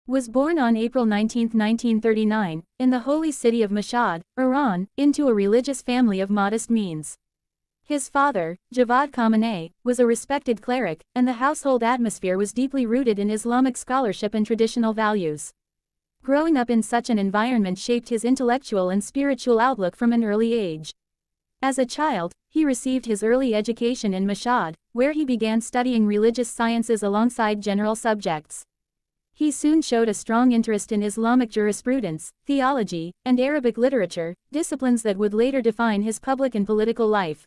was born on April 19, 1939, in the holy city of Mashhad, Iran, into a religious family of modest means. His father, Javad Khamenei, was a respected cleric, and the household atmosphere was deeply rooted in Islamic scholarship and traditional values. Growing up in such an environment shaped his intellectual and spiritual outlook from an early age. As a child, he received his early education in Mashhad, where he began studying religious sciences alongside general subjects. He soon showed a strong interest in Islamic jurisprudence, theology, and Arabic literature, disciplines that would later define his public and political life.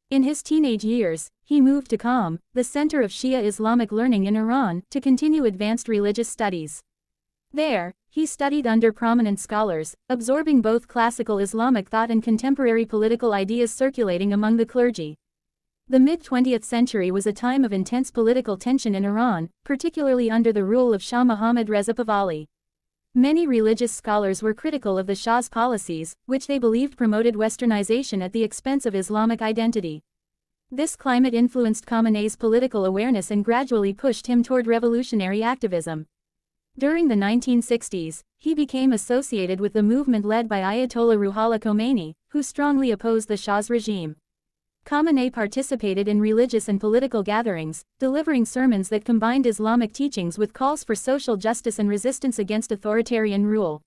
In his teenage years, he moved to Qom, the center of Shia Islamic learning in Iran, to continue advanced religious studies. There, he studied under prominent scholars, absorbing both classical Islamic thought and contemporary political ideas circulating among the clergy. The mid-20th century was a time of intense political tension in Iran, particularly under the rule of Shah Mohammad Reza Pahlavi. Many religious scholars were critical of the Shah's policies, which they believed promoted westernization at the expense of Islamic identity. This climate influenced Khamenei's political awareness and gradually pushed him toward revolutionary activism. During the 1960s, he became associated with the movement led by Ayatollah Ruhollah Khomeini, who strongly opposed the Shah's regime. Khamenei participated in religious and political gatherings, delivering sermons that combined Islamic teachings with calls for social justice and resistance against authoritarian rule.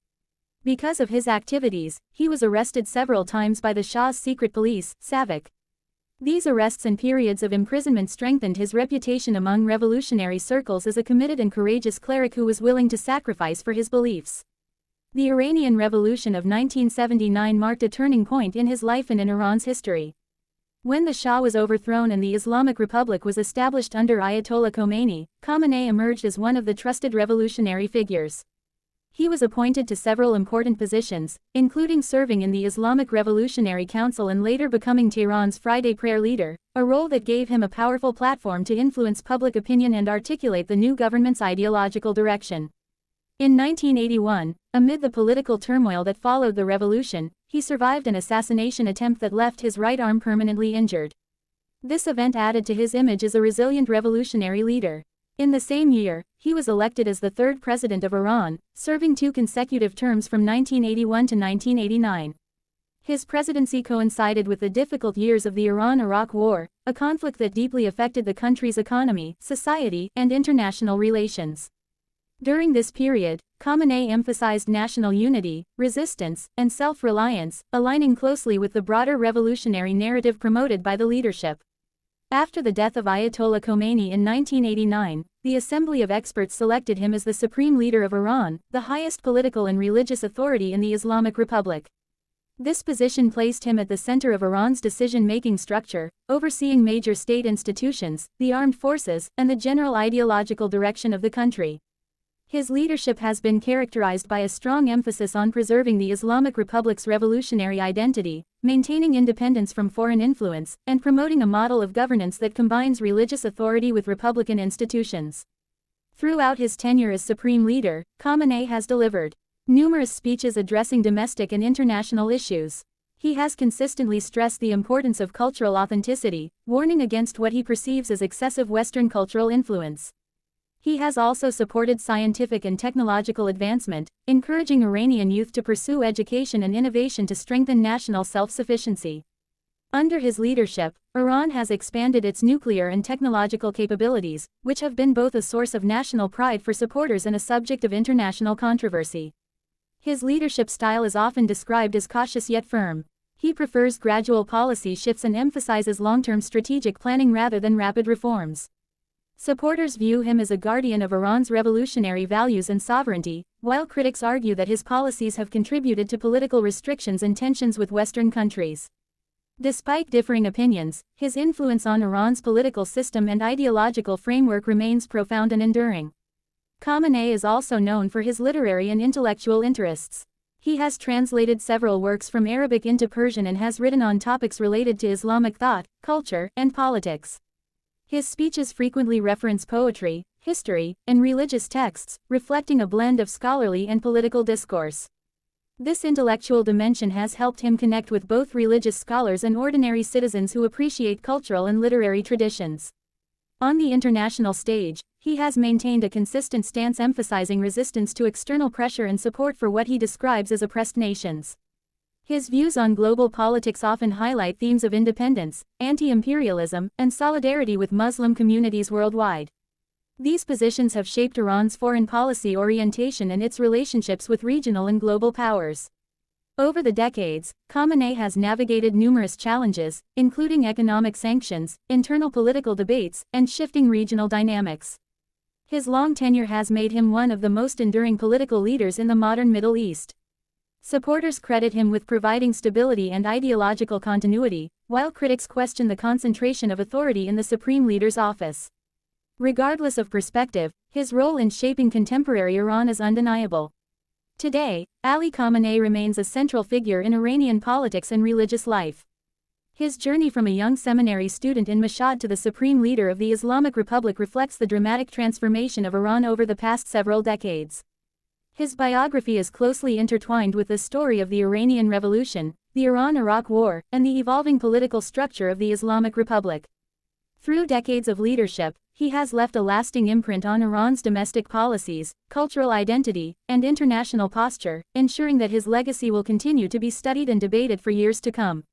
Because of his activities, he was arrested several times by the Shah's secret police, SAVAK. These arrests and periods of imprisonment strengthened his reputation among revolutionary circles as a committed and courageous cleric who was willing to sacrifice for his beliefs. The Iranian Revolution of 1979 marked a turning point in his life and in Iran's history. When the Shah was overthrown and the Islamic Republic was established under Ayatollah Khomeini, Khamenei emerged as one of the trusted revolutionary figures. He was appointed to several important positions, including serving in the Islamic Revolutionary Council and later becoming Tehran's Friday prayer leader, a role that gave him a powerful platform to influence public opinion and articulate the new government's ideological direction. In 1981, amid the political turmoil that followed the revolution, he survived an assassination attempt that left his right arm permanently injured. This event added to his image as a resilient revolutionary leader. In the same year, he was elected as the third president of Iran, serving 2 consecutive terms from 1981 to 1989. His presidency coincided with the difficult years of the Iran-Iraq War, a conflict that deeply affected the country's economy, society, and international relations. During this period, Khamenei emphasized national unity, resistance, and self-reliance, aligning closely with the broader revolutionary narrative promoted by the leadership. After the death of Ayatollah Khomeini in 1989, the Assembly of Experts selected him as the supreme leader of Iran, the highest political and religious authority in the Islamic Republic. This position placed him at the center of Iran's decision-making structure, overseeing major state institutions, the armed forces, and the general ideological direction of the country. His leadership has been characterized by a strong emphasis on preserving the Islamic Republic's revolutionary identity, maintaining independence from foreign influence, and promoting a model of governance that combines religious authority with republican institutions. Throughout his tenure as supreme leader, Khamenei has delivered numerous speeches addressing domestic and international issues. He has consistently stressed the importance of cultural authenticity, warning against what he perceives as excessive Western cultural influence. He has also supported scientific and technological advancement, encouraging Iranian youth to pursue education and innovation to strengthen national self-sufficiency. Under his leadership, Iran has expanded its nuclear and technological capabilities, which have been both a source of national pride for supporters and a subject of international controversy. His leadership style is often described as cautious yet firm. He prefers gradual policy shifts and emphasizes long-term strategic planning rather than rapid reforms. Supporters view him as a guardian of Iran's revolutionary values and sovereignty, while critics argue that his policies have contributed to political restrictions and tensions with Western countries. Despite differing opinions, his influence on Iran's political system and ideological framework remains profound and enduring. Khamenei is also known for his literary and intellectual interests. He has translated several works from Arabic into Persian and has written on topics related to Islamic thought, culture, and politics. His speeches frequently reference poetry, history, and religious texts, reflecting a blend of scholarly and political discourse. This intellectual dimension has helped him connect with both religious scholars and ordinary citizens who appreciate cultural and literary traditions. On the international stage, he has maintained a consistent stance emphasizing resistance to external pressure and support for what he describes as oppressed nations. His views on global politics often highlight themes of independence, anti-imperialism, and solidarity with Muslim communities worldwide. These positions have shaped Iran's foreign policy orientation and its relationships with regional and global powers. Over the decades, Khamenei has navigated numerous challenges, including economic sanctions, internal political debates, and shifting regional dynamics. His long tenure has made him one of the most enduring political leaders in the modern Middle East. Supporters credit him with providing stability and ideological continuity, while critics question the concentration of authority in the supreme leader's office. Regardless of perspective, his role in shaping contemporary Iran is undeniable. Today, Ali Khamenei remains a central figure in Iranian politics and religious life. His journey from a young seminary student in Mashhad to the supreme leader of the Islamic Republic reflects the dramatic transformation of Iran over the past several decades. His biography is closely intertwined with the story of the Iranian Revolution, the Iran-Iraq War, and the evolving political structure of the Islamic Republic. Through decades of leadership, he has left a lasting imprint on Iran's domestic policies, cultural identity, and international posture, ensuring that his legacy will continue to be studied and debated for years to come.